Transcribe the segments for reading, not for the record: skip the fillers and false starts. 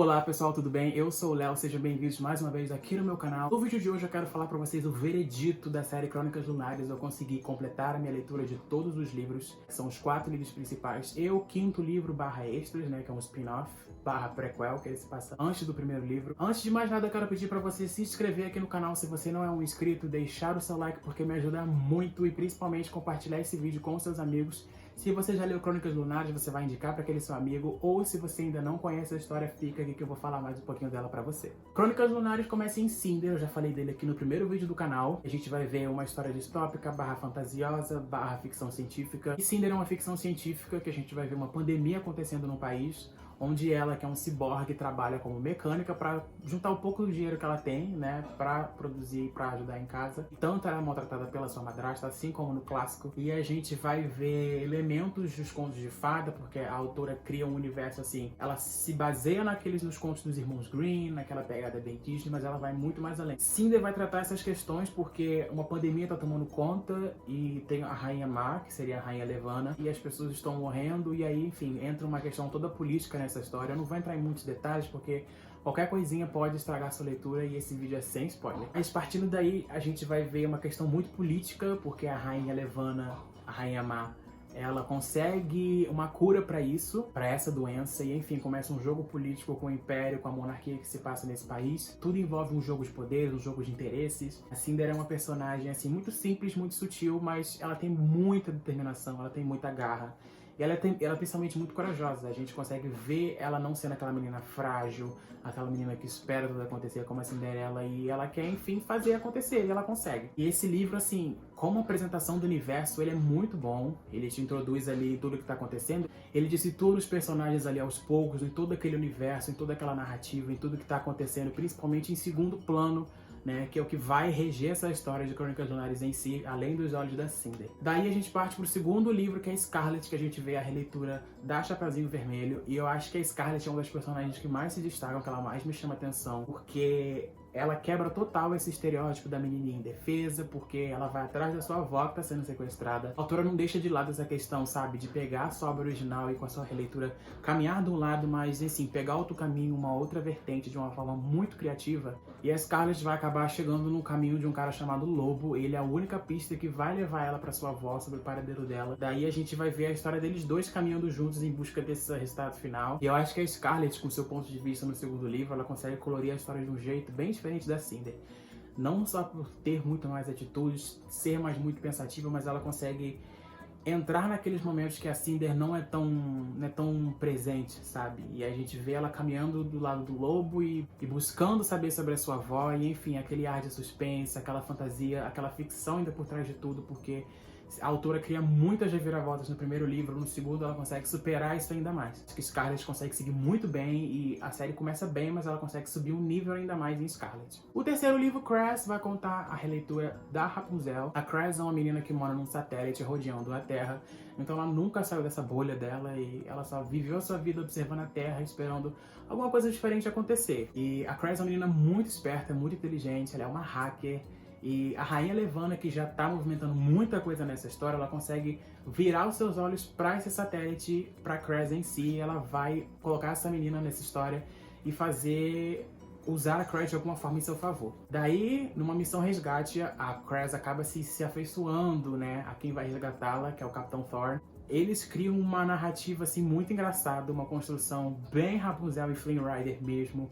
Olá pessoal, tudo bem? Eu sou o Léo, sejam bem-vindos mais uma vez aqui no meu canal. No vídeo de hoje eu quero falar pra vocês o veredito da série Crônicas Lunares. Eu consegui completar a minha leitura de todos os livros, que são os 4 livros principais, e o 5º livro barra extras, né, que é um spin-off, barra prequel, que ele se passa antes do primeiro livro. Antes de mais nada, eu quero pedir pra você se inscrever aqui no canal se você não é um inscrito, deixar o seu like porque me ajuda muito e principalmente compartilhar esse vídeo com seus amigos. Se você já leu Crônicas Lunares, você vai indicar para aquele seu amigo, ou se você ainda não conhece a história, fica aqui que eu vou falar mais um pouquinho dela para você. Crônicas Lunares começa em Cinder, eu já falei dele aqui no primeiro vídeo do canal. A gente vai ver uma história distópica, barra fantasiosa, barra ficção científica. E Cinder é uma ficção científica que a gente vai ver uma pandemia acontecendo no país, onde ela, que é um ciborgue, trabalha como mecânica para juntar um pouco do dinheiro que ela tem, né, para produzir e para ajudar em casa. Tanto ela é maltratada pela sua madrasta, assim como no clássico. E a gente vai ver elementos dos contos de fada, porque a autora cria um universo assim, ela se baseia nos contos dos irmãos Grimm, naquela pegada bem Disney, mas ela vai muito mais além. Cinder vai tratar essas questões porque uma pandemia tá tomando conta e tem a Rainha Má, que seria a Rainha Levana, e as pessoas estão morrendo, e aí, enfim, entra uma questão toda política nessa história. Eu não vou entrar em muitos detalhes porque qualquer coisinha pode estragar sua leitura e esse vídeo é sem spoiler. Mas partindo daí, a gente vai ver uma questão muito política, porque a Rainha Levana, a Rainha Má, ela consegue uma cura para isso, para essa doença, e enfim, começa um jogo político com o Império, com a monarquia que se passa nesse país. Tudo envolve um jogo de poderes, um jogo de interesses. A Cinder é uma personagem assim muito simples, muito sutil, mas ela tem muita determinação, ela tem muita garra. E ela é principalmente muito corajosa. A gente consegue ver ela não sendo aquela menina frágil, aquela menina que espera tudo acontecer como a Cinderela, e ela quer, enfim, fazer acontecer, e ela consegue. E esse livro, assim, como apresentação do universo, ele é muito bom. Ele te introduz ali tudo o que tá acontecendo. Ele te situa os personagens ali aos poucos, em todo aquele universo, em toda aquela narrativa, em tudo que tá acontecendo, principalmente em segundo plano, né, que é o que vai reger essa história de Crônicas Lunares em si, além dos olhos da Cinder. Daí a gente parte pro segundo livro, que é Scarlet, que a gente vê a releitura da Chapeuzinho Vermelho, e eu acho que a Scarlet é uma das personagens que mais se destacam, que ela mais me chama atenção, porque ela quebra total esse estereótipo da menininha indefesa, porque ela vai atrás da sua avó que tá sendo sequestrada. A autora não deixa de lado essa questão, sabe, de pegar a sua obra original e com a sua releitura caminhar de um lado, mas assim, pegar outro caminho, uma outra vertente de uma forma muito criativa. E a Scarlet vai acabar chegando no caminho de um cara chamado Lobo. Ele é a única pista que vai levar ela pra sua avó, sobre o paradeiro dela. Daí a gente vai ver a história deles dois caminhando juntos em busca desse resultado final. E eu acho que a Scarlet, com seu ponto de vista no segundo livro, ela consegue colorir a história de um jeito bem diferente da Cinder. Não só por ter muito mais atitudes, ser mais muito pensativa, mas ela consegue entrar naqueles momentos que a Cinder não é tão presente, sabe? E a gente vê ela caminhando do lado do lobo e buscando saber sobre a sua avó, e enfim, aquele ar de suspense, aquela fantasia, aquela ficção ainda por trás de tudo, porque a autora cria muitas reviravoltas no primeiro livro, no segundo ela consegue superar isso ainda mais. Acho que Scarlet consegue seguir muito bem e a série começa bem, mas ela consegue subir um nível ainda mais em Scarlet. O terceiro livro, Cress, vai contar a releitura da Rapunzel. A Cress é uma menina que mora num satélite rodeando a Terra, então ela nunca saiu dessa bolha dela e ela só viveu a sua vida observando a Terra, esperando alguma coisa diferente acontecer. E a Cress é uma menina muito esperta, muito inteligente, ela é uma hacker. E a Rainha Levana, que já está movimentando muita coisa nessa história, ela consegue virar os seus olhos para esse satélite, para Cress em si. Ela vai colocar essa menina nessa história e usar a Cress de alguma forma em seu favor. Daí, numa missão resgate, a Cress acaba se afeiçoando, né, a quem vai resgatá-la, que é o Capitão Thorne. Eles criam uma narrativa assim muito engraçada, uma construção bem Rapunzel e Flynn Rider mesmo,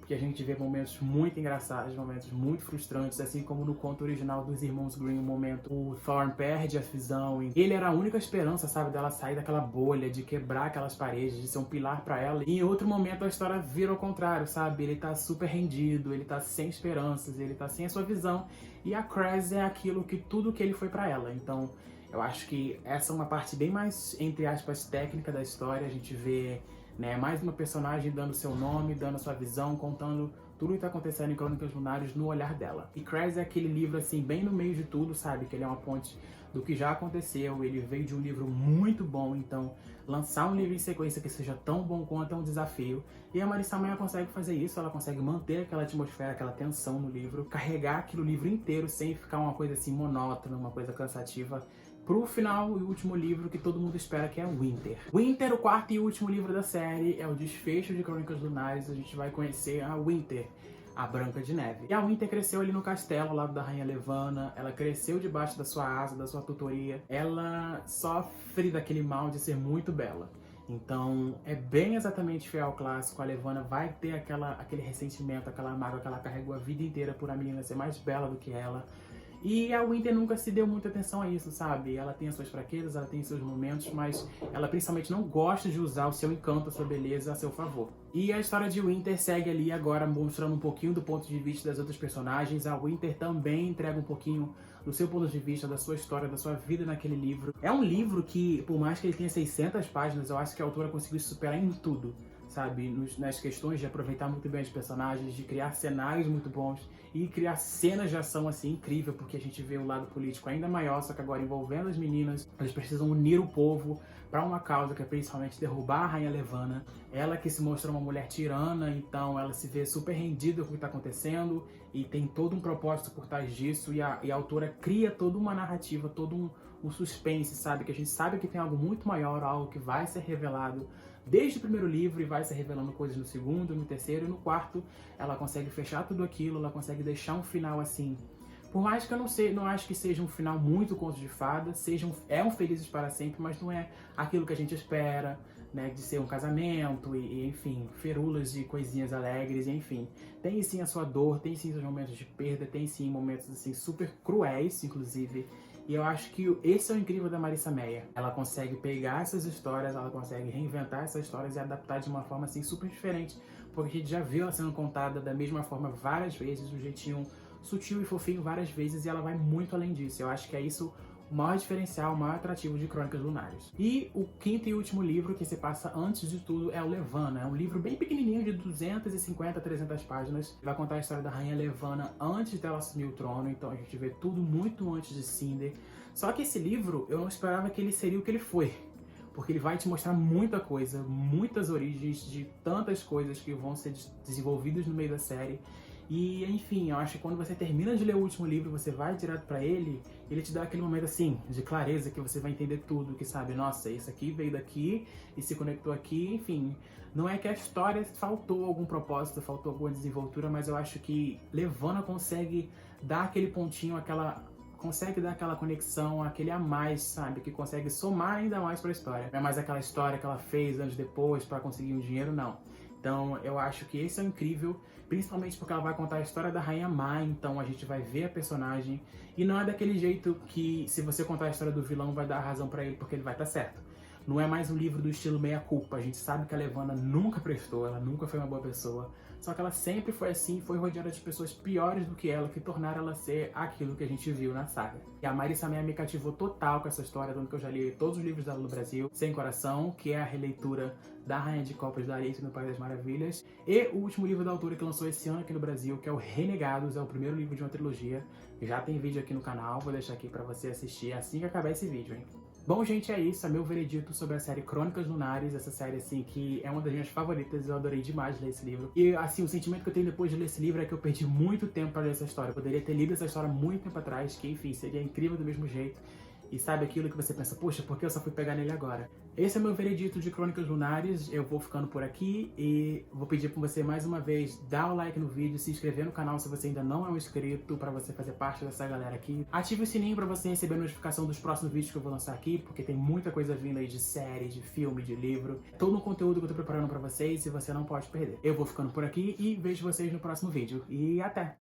que a gente vê momentos muito engraçados, momentos muito frustrantes, assim como no conto original dos Irmãos Grimm, um momento o Thorne perde a visão, e ele era a única esperança, sabe, dela sair daquela bolha, de quebrar aquelas paredes, de ser um pilar pra ela, e em outro momento a história vira ao contrário, sabe, ele tá super rendido, ele tá sem esperanças, ele tá sem a sua visão, e a Cress é aquilo que tudo que ele foi pra ela. Então eu acho que essa é uma parte bem mais, entre aspas, técnica da história. A gente vê, né, mais uma personagem dando seu nome, dando sua visão, contando tudo o que tá acontecendo em Crônicas Lunares no olhar dela. E Cress é aquele livro assim, bem no meio de tudo, sabe? Que ele é uma ponte do que já aconteceu, ele veio de um livro muito bom, então lançar um livro em sequência que seja tão bom quanto é um desafio. E a Marissa Maia consegue fazer isso, ela consegue manter aquela atmosfera, aquela tensão no livro, carregar aquilo livro inteiro sem ficar uma coisa assim monótona, uma coisa cansativa. pro final e último livro que todo mundo espera, que é Winter. Winter, o quarto e último livro da série, é o desfecho de Crônicas Lunares. A gente vai conhecer a Winter, a Branca de Neve. E a Winter cresceu ali no castelo, ao lado da Rainha Levana. Ela cresceu debaixo da sua asa, da sua tutoria. Ela sofre daquele mal de ser muito bela. Então, é bem exatamente fiel ao clássico. A Levana vai ter aquele ressentimento, aquela mágoa que ela carregou a vida inteira por a menina ser mais bela do que ela. E a Winter nunca se deu muita atenção a isso, sabe? Ela tem as suas fraquezas, ela tem seus momentos, mas ela principalmente não gosta de usar o seu encanto, a sua beleza a seu favor. E a história de Winter segue ali agora mostrando um pouquinho do ponto de vista das outras personagens. A Winter também entrega um pouquinho do seu ponto de vista, da sua história, da sua vida naquele livro. É um livro que, por mais que ele tenha 600 páginas, eu acho que a autora conseguiu se superar em tudo, sabe? Nas questões de aproveitar muito bem os personagens, de criar cenários muito bons e criar cenas de ação assim incrível, porque a gente vê o lado político ainda maior, só que agora envolvendo as meninas. Eles precisam unir o povo para uma causa que é principalmente derrubar a Rainha Levana. Ela que se mostra uma mulher tirana, então ela se vê super rendida com o que está acontecendo e tem todo um propósito por trás disso, e a autora cria toda uma narrativa, todo um suspense, sabe? Que a gente sabe que tem algo muito maior, algo que vai ser revelado desde o primeiro livro e vai se revelando coisas no segundo, no terceiro e no quarto. Ela consegue fechar tudo aquilo, ela consegue deixar um final assim. Por mais que eu não acho que seja um final muito conto de fada, é um Felizes para Sempre, mas não é aquilo que a gente espera, né, de ser um casamento e enfim, ferulas de coisinhas alegres, enfim. Tem sim a sua dor, tem sim seus momentos de perda, tem sim momentos assim super cruéis, inclusive. E eu acho que esse é o incrível da Marissa Meyer. Ela consegue pegar essas histórias, ela consegue reinventar essas histórias e adaptar de uma forma assim super diferente, porque a gente já viu ela sendo contada da mesma forma várias vezes, de um jeitinho sutil e fofinho várias vezes, e ela vai muito além disso. Eu acho que é isso o maior diferencial, o maior atrativo de Crônicas Lunares. E o quinto e último livro, que se passa antes de tudo, é o Levana. É um livro bem pequenininho, de 250 a 300 páginas. Vai contar a história da Rainha Levana antes dela assumir o trono, então a gente vê tudo muito antes de Cinder. Só que esse livro, eu não esperava que ele seria o que ele foi, porque ele vai te mostrar muita coisa, muitas origens de tantas coisas que vão ser desenvolvidas no meio da série. E, enfim, eu acho que quando você termina de ler o último livro, você vai direto pra ele te dá aquele momento, assim, de clareza, que você vai entender tudo, que sabe, nossa, isso aqui veio daqui e se conectou aqui, enfim. Não é que a história faltou algum propósito, faltou alguma desenvoltura, mas eu acho que Levana consegue dar aquele pontinho, consegue dar aquela conexão, aquele a mais, sabe? Que consegue somar ainda mais pra história. Não é mais aquela história que ela fez anos depois pra conseguir um dinheiro, não. Então, eu acho que esse é incrível, principalmente porque ela vai contar a história da Rainha Má, então a gente vai ver a personagem, e não é daquele jeito que, se você contar a história do vilão, vai dar razão pra ele porque ele vai estar certo. Não é mais um livro do estilo meia-culpa. A gente sabe que a Levana nunca prestou, ela nunca foi uma boa pessoa. Só que ela sempre foi assim, foi rodeada de pessoas piores do que ela, que tornaram ela ser aquilo que a gente viu na saga. E a Marissa Meyer me cativou total com essa história, tanto que eu já li todos os livros dela no Brasil. Sem Coração, que é a releitura da Rainha de Copas da Alice no País das Maravilhas. E o último livro da autora que lançou esse ano aqui no Brasil, que é o Renegados, é o primeiro livro de uma trilogia. Já tem vídeo aqui no canal, vou deixar aqui pra você assistir assim que acabar esse vídeo, hein? Bom, gente, é isso, é meu veredito sobre a série Crônicas Lunares, essa série, assim, que é uma das minhas favoritas, eu adorei demais ler esse livro. E, assim, o sentimento que eu tenho depois de ler esse livro é que eu perdi muito tempo pra ler essa história. Eu poderia ter lido essa história muito tempo atrás, que, enfim, seria incrível do mesmo jeito. E sabe aquilo que você pensa, poxa, por que eu só fui pegar nele agora? Esse é meu veredito de Crônicas Lunares, eu vou ficando por aqui e vou pedir pra você mais uma vez dar o like no vídeo, se inscrever no canal se você ainda não é um inscrito, pra você fazer parte dessa galera aqui. Ative o sininho pra você receber a notificação dos próximos vídeos que eu vou lançar aqui, porque tem muita coisa vindo aí de série, de filme, de livro. Todo o conteúdo que eu tô preparando pra vocês e você não pode perder. Eu vou ficando por aqui e vejo vocês no próximo vídeo. E até!